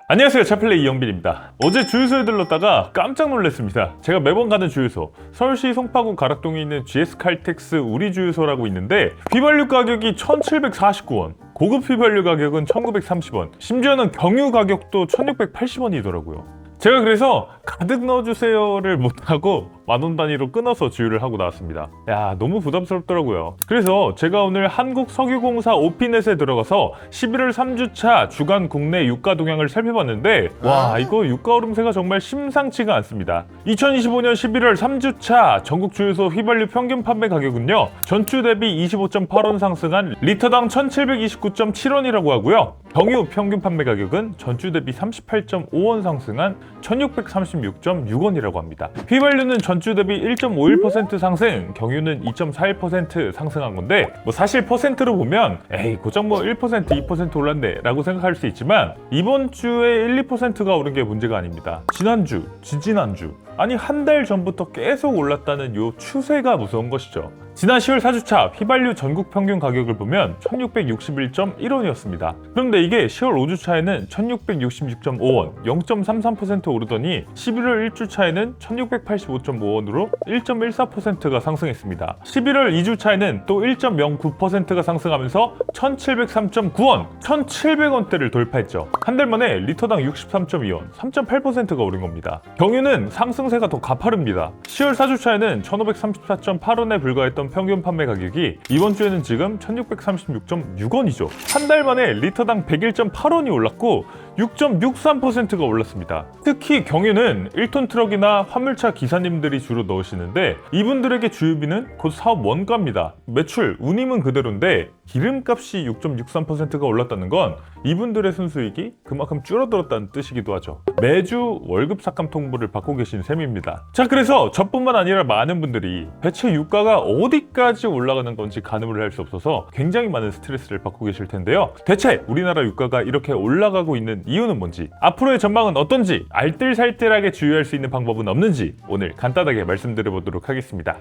안녕하세요, 차플레이 이영빈입니다. 어제 주유소에 들렀다가 깜짝 놀랐습니다. 제가 매번 가는 주유소, 서울시 송파구 가락동에 있는 GS칼텍스 우리주유소라고 있는데 휘발유 가격이 1,749원, 고급 휘발유 가격은 1,930원, 심지어는 경유 가격도 1,680원이더라고요. 제가 그래서 가득 넣어주세요를 못하고 만원 단위로 끊어서 주유를 하고 나왔습니다. 야, 너무 부담스럽더라고요. 그래서 제가 오늘 한국석유공사 오피넷에 들어가서 11월 3주차 주간 국내 유가 동향을 살펴봤는데 와, 이거 유가 오름세가 정말 심상치가 않습니다. 2025년 11월 3주차 전국 주유소 휘발유 평균 판매 가격은요, 전주 대비 25.8원 상승한 리터당 1,729.7원이라고 하고요. 경유 평균 판매 가격은 전주 대비 38.5원 상승한 1,636.6원이라고 합니다. 휘발유는 전주 대비 1.51% 상승, 경유는 2.41% 상승한 건데 사실 퍼센트로 보면 에이 고작 1%, 2% 올랐네 라고 생각할 수 있지만 이번 주에 1, 2%가 오른 게 문제가 아닙니다. 지난주, 지지난주, 아니 한 달 전부터 계속 올랐다는 요 추세가 무서운 것이죠. 지난 10월 4주차 휘발유 전국 평균 가격을 보면 1,661.1원이었습니다. 그런데 이게 10월 5주차에는 1,666.5원, 0.33% 오르더니 11월 1주차에는 1,685.5원으로 1.14%가 상승했습니다. 11월 2주차에는 또 1.09%가 상승하면서 1,703.9원, 1,700원대를 돌파했죠. 한 달 만에 리터당 63.2원, 3.8%가 오른 겁니다. 경유는 상승세가 더 가파릅니다. 10월 4주차에는 1,534.8원에 불과했던 평균 판매 가격이 이번 주에는 지금 1,636.6원이죠. 한 달 만에 리터당 101.8원이 올랐고 6.63%가 올랐습니다. 특히 경유는 1톤 트럭이나 화물차 기사님들이 주로 넣으시는데 이분들에게 주유비는 곧 사업 원가입니다. 매출, 운임은 그대로인데 기름값이 6.63%가 올랐다는 건 이분들의 순수익이 그만큼 줄어들었다는 뜻이기도 하죠. 매주 월급 삭감 통보를 받고 계신 셈입니다. 자, 그래서 저뿐만 아니라 많은 분들이 대체 유가가 어디까지 올라가는 건지 가늠을 할 수 없어서 굉장히 많은 스트레스를 받고 계실 텐데요. 대체 우리나라 유가가 이렇게 올라가고 있는 이유는 뭔지, 앞으로의 전망은 어떤지, 알뜰살뜰하게 주유할 수 있는 방법은 없는지 오늘 간단하게 말씀드려보도록 하겠습니다.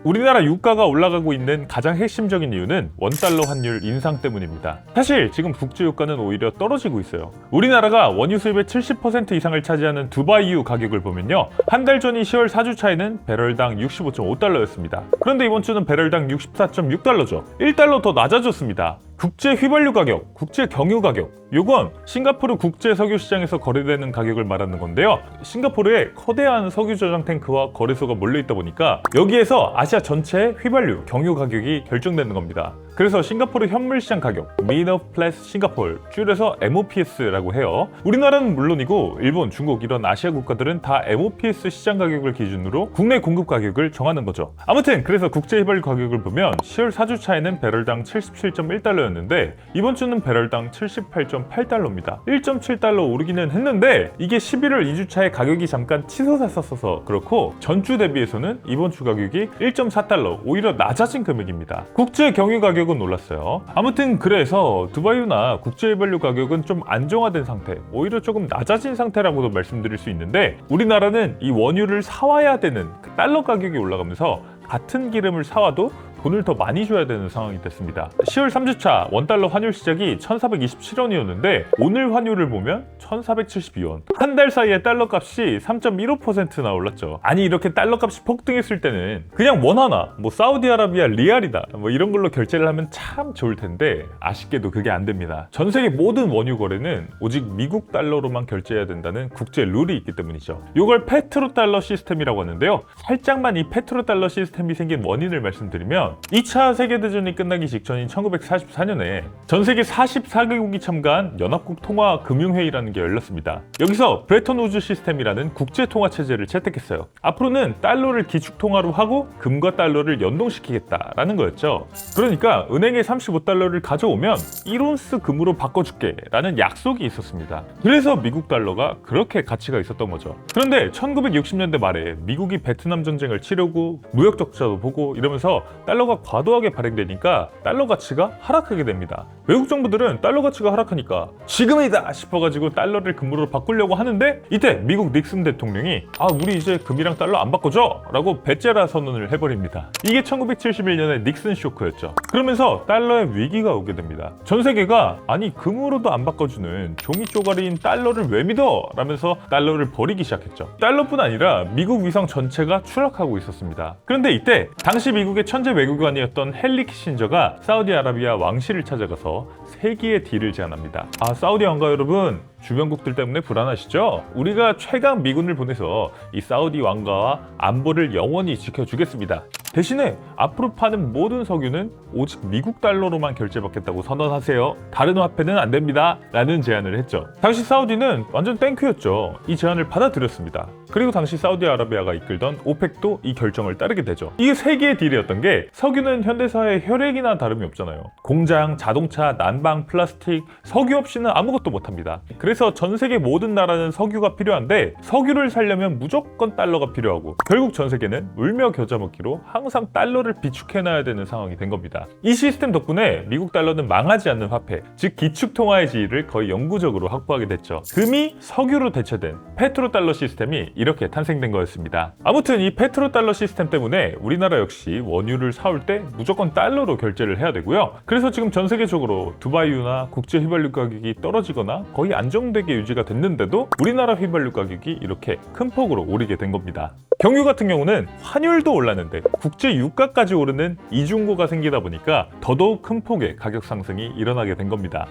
우리나라 유가가 올라가고 있는 가장 핵심적인 이유는 원달러 환율 인상 때문입니다. 사실 지금 국제 유가는 오히려 떨어지고 있어요. 우리나라가 원유 수입의 70% 이상을 차지하는 두바이유 가격을 보면요, 한 달 전인 10월 4주차에는 배럴당 65.5달러였습니다. 그런데 이번 주는 배럴당 64.6달러죠. 1달러 더 낮아졌습니다. 국제 휘발유 가격, 국제 경유 가격, 요건 싱가포르 국제 석유 시장에서 거래되는 가격을 말하는 건데요. 싱가포르에 커다란 석유 저장 탱크와 거래소가 몰려 있다 보니까 여기에서 아시아 전체의 휘발유, 경유 가격이 결정되는 겁니다. 그래서 싱가포르 현물 시장 가격, Mean of Place Singapore, 줄여서 MOPS라고 해요. 우리나라는 물론이고 일본, 중국 이런 아시아 국가들은 다 MOPS 시장 가격을 기준으로 국내 공급 가격을 정하는 거죠. 아무튼 그래서 국제 휘발유 가격을 보면 10월 4주차에는 배럴당 77.1달러였는데 이번 주는 배럴당 78.8달러입니다. 1.7달러 오르기는 했는데 이게 11월 2주차에 가격이 잠깐 치솟았어서 그렇고 전주 대비해서는 이번 주 가격이 1.4달러, 오히려 낮아진 금액입니다. 국제 경유 가격은 올랐어요. 아무튼 그래서 두바이유나 국제 휘발유 가격은 좀 안정화된 상태, 오히려 조금 낮아진 상태라고도 말씀드릴 수 있는데 우리나라는 이 원유를 사와야 되는 그 달러 가격이 올라가면서 같은 기름을 사와도 돈을 더 많이 줘야 되는 상황이 됐습니다. 10월 3주차 원달러 환율 시작이 1,427원이었는데 오늘 환율을 보면 1,472원. 한 달 사이에 달러 값이 3.15%나 올랐죠. 아니 이렇게 달러 값이 폭등했을 때는 그냥 원 하나, 사우디아라비아 리알이다 이런 걸로 결제를 하면 참 좋을 텐데 아쉽게도 그게 안 됩니다. 전 세계 모든 원유 거래는 오직 미국 달러로만 결제해야 된다는 국제 룰이 있기 때문이죠. 이걸 페트로달러 시스템이라고 하는데요. 살짝만 이 페트로달러 시스템이 생긴 원인을 말씀드리면 2차 세계대전이 끝나기 직전인 1944년에 전 세계 44개국이 참가한 연합국 통화 금융회의라는 게 열렸습니다. 여기서 브레턴 우즈 시스템이라는 국제 통화 체제를 채택했어요. 앞으로는 달러를 기축 통화로 하고 금과 달러를 연동시키겠다라는 거였죠. 그러니까 은행에 35달러를 가져오면 1온스 금으로 바꿔줄게 라는 약속이 있었습니다. 그래서 미국 달러가 그렇게 가치가 있었던 거죠. 그런데 1960년대 말에 미국이 베트남 전쟁을 치르고 무역 적자도 보고 이러면서 달러 달러가 과도하게 발행되니까 달러 가치가 하락하게 됩니다. 외국 정부들은 달러 가치가 하락하니까 지금이다 싶어가지고 달러를 금으로 바꾸려고 하는데 이때 미국 닉슨 대통령이 우리 이제 금이랑 달러 안 바꿔줘 라고 배째라 선언을 해버립니다. 이게 1971년의 닉슨 쇼크였죠. 그러면서 달러의 위기가 오게 됩니다. 전 세계가 아니 금으로도 안 바꿔주는 종이 쪼가리인 달러를 왜 믿어? 라면서 달러를 버리기 시작했죠. 달러뿐 아니라 미국 위성 전체가 추락하고 있었습니다. 그런데 이때 당시 미국의 천재 외교관이었던 헨리 키신저가 사우디아라비아 왕실을 찾아가서 세기의 딜을 제안합니다. 사우디 왕가 여러분, 주변국들 때문에 불안하시죠? 우리가 최강 미군을 보내서 이 사우디 왕가와 안보를 영원히 지켜주겠습니다. 대신에 앞으로 파는 모든 석유는 오직 미국 달러로만 결제받겠다고 선언하세요. 다른 화폐는 안 됩니다. 라는 제안을 했죠. 당시 사우디는 완전 땡큐였죠. 이 제안을 받아들였습니다. 그리고 당시 사우디아라비아가 이끌던 오펙도 이 결정을 따르게 되죠. 이게 세계의 딜이었던 게 석유는 현대사의 혈액이나 다름이 없잖아요. 공장, 자동차, 난방, 플라스틱, 석유 없이는 아무것도 못합니다. 그래서 전 세계 모든 나라는 석유가 필요한데 석유를 살려면 무조건 달러가 필요하고 결국 전 세계는 울며 겨자 먹기로 항상 달러를 비축해놔야 되는 상황이 된 겁니다. 이 시스템 덕분에 미국 달러는 망하지 않는 화폐, 즉 기축통화의 지위를 거의 영구적으로 확보하게 됐죠. 금이 석유로 대체된 페트로달러 시스템이 이렇게 탄생된 거였습니다. 아무튼 이 페트로달러 시스템 때문에 우리나라 역시 원유를 사올 때 무조건 달러로 결제를 해야 되고요. 그래서 지금 전 세계적으로 두바이유나 국제 휘발유 가격이 떨어지거나 거의 안정되게 유지가 됐는데도 우리나라 휘발유 가격이 이렇게 큰 폭으로 오르게 된 겁니다. 경유 같은 경우는 환율도 올랐는데 국제 유가까지 오르는 이중고가 생기다 보니까 더더욱 큰 폭의 가격 상승이 일어나게 된 겁니다.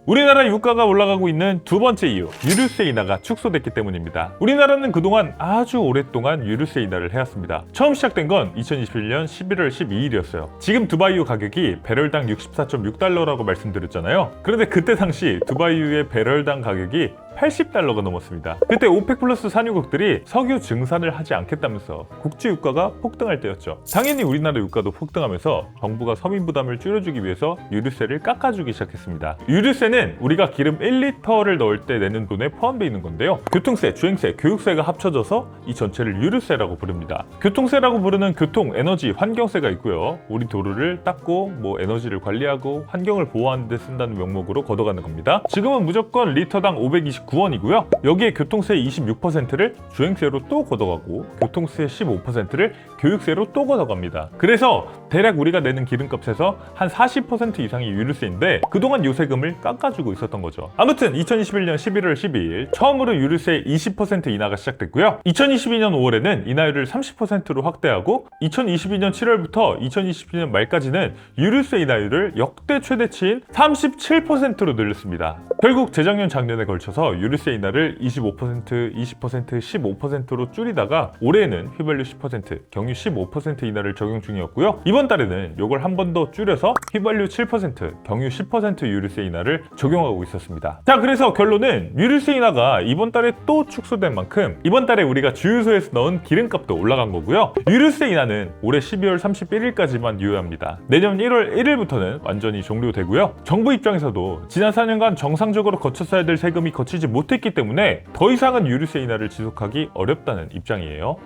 우리나라 유가가 올라가고 있는 두 번째 이유, 유류세 인하가 축소됐기 때문입니다. 우리나라는 그동안 아주 오랫동안 유류세 인하를 해왔습니다. 처음 시작된 건 2021년 11월 12일이었어요. 지금 두바이유 가격이 배럴당 64.6달러라고 말씀드렸잖아요. 그런데 그때 당시 두바이유의 배럴당 가격이 $80가 넘었습니다. 그때 오펙 플러스 산유국들이 석유 증산을 하지 않겠다면서 국제 유가가 폭등할 때였죠. 당연히 우리나라 유가도 폭등하면서 정부가 서민 부담을 줄여주기 위해서 유류세를 깎아주기 시작했습니다. 유류세는 우리가 기름 1리터를 넣을 때 내는 돈에 포함되어 있는 건데요. 교통세, 주행세, 교육세가 합쳐져서 이 전체를 유류세라고 부릅니다. 교통세라고 부르는 교통, 에너지, 환경세가 있고요. 우리 도로를 닦고 에너지를 관리하고 환경을 보호하는 데 쓴다는 명목으로 걷어가는 겁니다. 지금은 무조건 리터당 529원이고요. 여기에 교통세 26%를 주행세로 또 걷어가고 교통세 15%를 교육세로 또 걷어갑니다. 그래서 대략 우리가 내는 기름값에서 한 40% 이상이 유류세인데 그동안 요 세금을 깎아주고 있었던 거죠. 아무튼 2021년 11월 12일 처음으로 유류세 20% 인하가 시작됐고요. 2022년 5월에는 인하율을 30%로 확대하고 2022년 7월부터 2022년 말까지는 유류세 인하율을 역대 최대치인 37%로 늘렸습니다. 결국 재작년 작년에 걸쳐서 유류세 인하를 25%, 20%, 15%로 줄이다가 올해는 휘발유 10%, 경유 15% 인하를 적용 중이었고요. 이번 달에는 이걸 한 번 더 줄여서 휘발유 7%, 경유 10% 유류세 인하를 적용하고 있었습니다. 자, 그래서 결론은 유류세 인하가 이번 달에 또 축소된 만큼 이번 달에 우리가 주유소에서 넣은 기름값도 올라간 거고요. 유류세 인하는 올해 12월 31일까지만 유효합니다. 내년 1월 1일부터는 완전히 종료되고요. 정부 입장에서도 지난 4년간 정상적으로 거쳤어야 될 세금이 거치지 못했기 때문에 더 이상은 유류세 인하를 지속하기 어렵다는 입장이에요.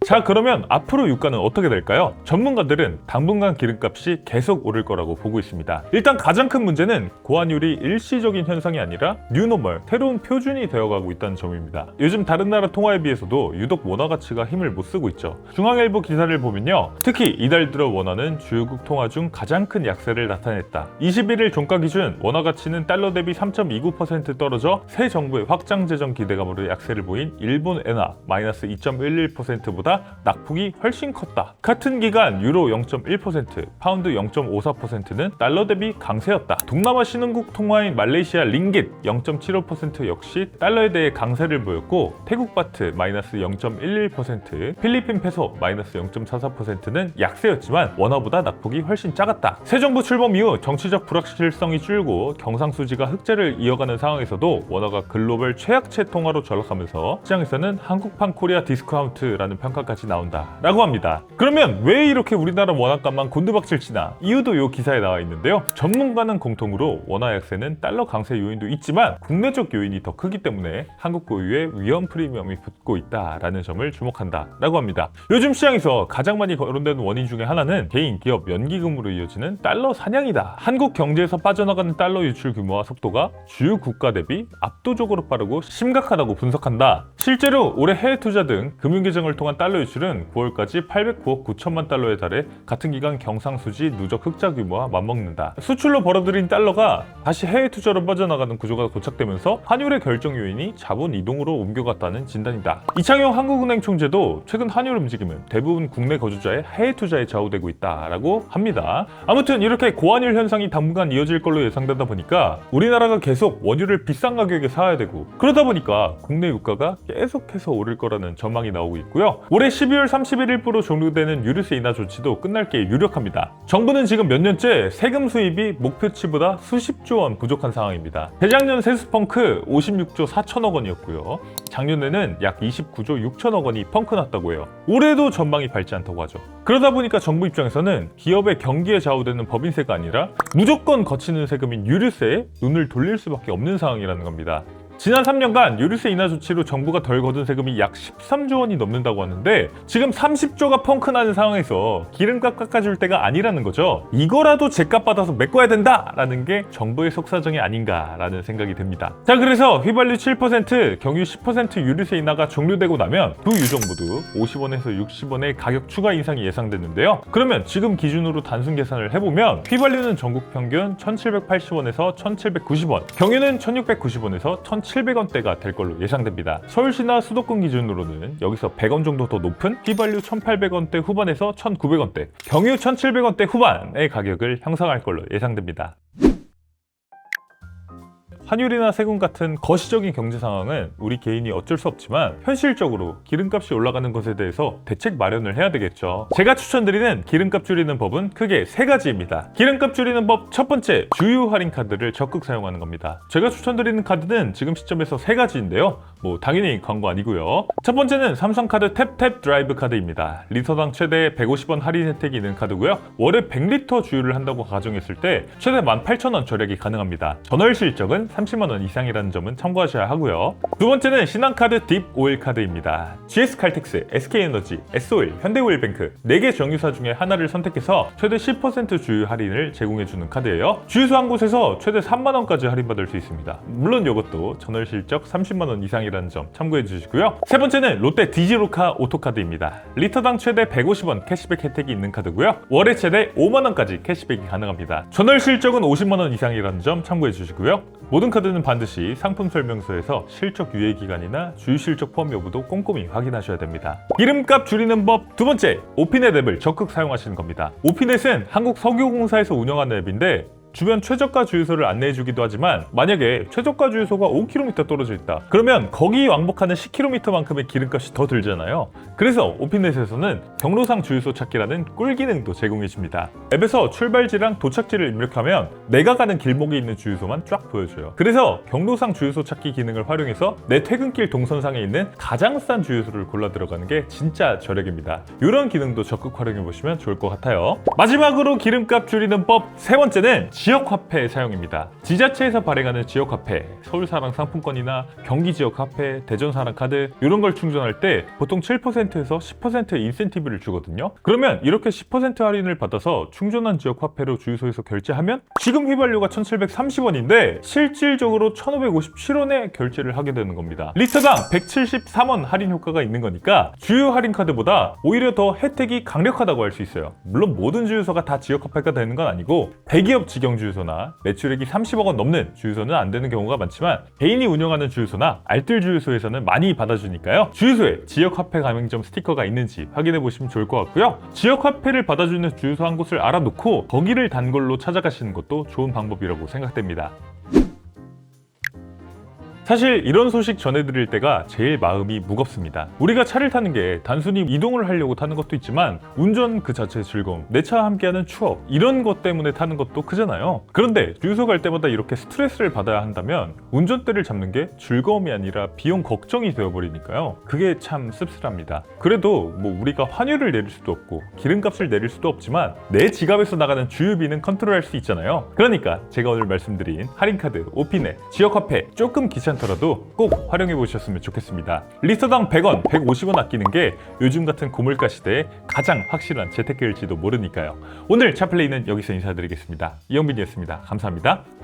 자, 그러면 앞으로 유가는 어떻게 될까요? 전문가들은 당분간 기름값이 계속 오를 거라고 보고 있습니다. 일단 가장 큰 문제는 고환율이 일시적인 현상이 아니라 뉴노멀, 새로운 표준이 되어가고 있다는 점입니다. 요즘 다른 나라 통화에 비해서도 유독 원화 가치가 힘을 못 쓰고 있죠. 중앙일보 기사를 보면요, 특히 이달 들어 원화는 주요국 통화 중 가장 큰 약세를 나타냈다. 21일 종가 기준 원화 가치는 달러 대비 3.29% 떨어져 새 정부의 확장 재정 기대감으로 약세를 보인 일본 엔화 마이너스 2.11%보다 낙폭이 훨씬 컸다. 같은 기간 유로 0.1%, 파운드 0.54%는 달러 대비 강세였다. 동남아 신흥국 통화인 말레이시아 링깃 0.75% 역시 달러에 대해 강세를 보였고 태국 바트 마이너스 0.11%, 필리핀 페소 마이너스 0.44%는 약세였지만 원화보다 낙폭이 훨씬 작았다. 새 정부 출범 이후 정치적 불확실성이 줄고 경상수지가 흑자를 이어가는 상황에서도 원화가 글로벌 최약체 통화로 전락하면서 시장에서는 한국판 코리아 디스카운트라는 평가까지 이상까지 나온다라고 합니다. 그러면 왜 이렇게 우리나라 원화값만 곤두박질 치나? 이유도 이 기사에 나와 있는데요. 전문가는 공통으로 원화 약세는 달러 강세 요인도 있지만 국내적 요인이 더 크기 때문에 한국 고유의 위험 프리미엄이 붙고 있다라는 점을 주목한다라고 합니다. 요즘 시장에서 가장 많이 거론되는 원인 중에 하나는 개인, 기업, 연기금으로 이어지는 달러 사냥이다. 한국 경제에서 빠져나가는 달러 유출 규모와 속도가 주요 국가 대비 압도적으로 빠르고 심각하다고 분석한다. 실제로 올해 해외 투자 등 금융계정을 통한 달러 유출은 9월까지 809억 9천만 달러에 달해 같은 기간 경상수지 누적 흑자 규모와 맞먹는다. 수출로 벌어들인 달러가 다시 해외 투자로 빠져나가는 구조가 고착되면서 환율의 결정 요인이 자본 이동으로 옮겨갔다는 진단이다. 이창용 한국은행 총재도 최근 환율 움직임은 대부분 국내 거주자의 해외 투자에 좌우되고 있다라고 합니다. 아무튼 이렇게 고환율 현상이 당분간 이어질 걸로 예상되다 보니까 우리나라가 계속 원유를 비싼 가격에 사야 되고, 그러다 보니까 국내 유가가 계속해서 오를 거라는 전망이 나오고 있고요. 올해 12월 31일부로 종료되는 유류세 인하 조치도 끝날 게 유력합니다. 정부는 지금 몇 년째 세금 수입이 목표치보다 수십조 원 부족한 상황입니다. 재작년 세수 펑크 56조 4천억 원이었고요. 작년에는 약 29조 6천억 원이 펑크 났다고 해요. 올해도 전망이 밝지 않다고 하죠. 그러다 보니까 정부 입장에서는 기업의 경기에 좌우되는 법인세가 아니라 무조건 거치는 세금인 유류세에 눈을 돌릴 수밖에 없는 상황이라는 겁니다. 지난 3년간 유류세 인하 조치로 정부가 덜 거둔 세금이 약 13조 원이 넘는다고 하는데, 지금 30조가 펑크나는 상황에서 기름값 깎아줄 때가 아니라는 거죠. 이거라도 제값 받아서 메꿔야 된다라는 게 정부의 속사정이 아닌가라는 생각이 듭니다. 자, 그래서 휘발유 7%, 경유 10% 유류세 인하가 종료되고 나면 두 유종 모두 50원에서 60원의 가격 추가 인상이 예상되는데요. 그러면 지금 기준으로 단순 계산을 해보면 휘발유는 전국 평균 1,780원에서 1,790원, 경유는 1,690원에서 1,700원대가 될 걸로 예상됩니다. 서울시나 수도권 기준으로는 여기서 100원 정도 더 높은 휘발유 1,800원대 후반에서 1,900원대, 경유 1,700원대 후반의 가격을 형성할 걸로 예상됩니다. 환율이나 세금 같은 거시적인 경제 상황은 우리 개인이 어쩔 수 없지만 현실적으로 기름값이 올라가는 것에 대해서 대책 마련을 해야 되겠죠. 제가 추천드리는 기름값 줄이는 법은 크게 세 가지입니다. 기름값 줄이는 법 첫 번째, 주유 할인 카드를 적극 사용하는 겁니다. 제가 추천드리는 카드는 지금 시점에서 세 가지인데요. 당연히 광고 아니고요. 첫 번째는 삼성카드 탭탭 드라이브 카드입니다. 리터당 최대 150원 할인 혜택이 있는 카드고요. 월에 100리터 주유를 한다고 가정했을 때 최대 18,000원 절약이 가능합니다. 전월 실적은 30만 원 이상이라는 점은 참고하셔야 하고요. 두 번째는 신한카드 딥 오일 카드입니다. GS칼텍스, SK에너지, S오일, 현대오일뱅크 4개 정유사 중에 하나를 선택해서 최대 10% 주유 할인을 제공해주는 카드예요. 주유소 한 곳에서 최대 3만 원까지 할인받을 수 있습니다. 물론 이것도 전월 실적 30만 원 이상이라는 점 참고해 주시고요. 세 번째는 롯데 디지로카 오토카드입니다. 리터당 최대 150원 캐시백 혜택이 있는 카드고요. 월에 최대 5만 원까지 캐시백이 가능합니다. 전월 실적은 50만 원 이상이라는 점 참고해 주시고요. 모든 카드는 반드시 상품 설명서에서 실적 유예 기간이나 주유 실적 포함 여부도 꼼꼼히 확인하셔야 됩니다. 기름값 줄이는 법 두 번째, 오피넷 앱을 적극 사용하시는 겁니다. 오피넷은 한국석유공사에서 운영하는 앱인데 주변 최저가 주유소를 안내해주기도 하지만, 만약에 최저가 주유소가 5km 떨어져 있다 그러면 거기 왕복하는 10km만큼의 기름값이 더 들잖아요. 그래서 오피넷에서는 경로상 주유소 찾기라는 꿀 기능도 제공해줍니다. 앱에서 출발지랑 도착지를 입력하면 내가 가는 길목에 있는 주유소만 쫙 보여줘요. 그래서 경로상 주유소 찾기 기능을 활용해서 내 퇴근길 동선상에 있는 가장 싼 주유소를 골라 들어가는 게 진짜 절약입니다. 이런 기능도 적극 활용해보시면 좋을 것 같아요. 마지막으로 기름값 줄이는 법 세 번째는 지역화폐 사용입니다. 지자체에서 발행하는 지역화폐, 서울사랑 상품권이나 경기지역화폐, 대전사랑 카드 이런 걸 충전할 때 보통 7%에서 10%의 인센티브를 주거든요. 그러면 이렇게 10% 할인을 받아서 충전한 지역화폐로 주유소에서 결제하면 지금 휘발유가 1,730원인데 실질적으로 1,557원에 결제를 하게 되는 겁니다. 리터당 173원 할인 효과가 있는 거니까 주유 할인 카드보다 오히려 더 혜택이 강력하다고 할 수 있어요. 물론 모든 주유소가 다 지역화폐가 되는 건 아니고 대기업 직영 주유소나 매출액이 30억 원 넘는 주유소는 안 되는 경우가 많지만, 개인이 운영하는 주유소나 알뜰 주유소에서는 많이 받아주니까요. 주유소에 지역화폐 가맹점 스티커가 있는지 확인해 보시면 좋을 것 같고요. 지역화폐를 받아주는 주유소 한 곳을 알아놓고 거기를 단골로 찾아가시는 것도 좋은 방법이라고 생각됩니다. 사실 이런 소식 전해드릴 때가 제일 마음이 무겁습니다. 우리가 차를 타는 게 단순히 이동을 하려고 타는 것도 있지만 운전 그 자체의 즐거움, 내 차와 함께하는 추억 이런 것 때문에 타는 것도 크잖아요. 그런데 주유소 갈 때마다 이렇게 스트레스를 받아야 한다면 운전대를 잡는 게 즐거움이 아니라 비용 걱정이 되어버리니까요. 그게 참 씁쓸합니다. 그래도 뭐 우리가 환율을 내릴 수도 없고 기름값을 내릴 수도 없지만 내 지갑에서 나가는 주유비는 컨트롤할 수 있잖아요. 그러니까 제가 오늘 말씀드린 할인카드, 오피넷, 지역화폐 조금 귀찮더라도 꼭 활용해 보셨으면 좋겠습니다. 리터당 100원, 150원 아끼는 게 요즘 같은 고물가 시대에 가장 확실한 재테크일지도 모르니까요. 오늘 차플레이는 여기서 인사드리겠습니다. 이영빈이었습니다. 감사합니다.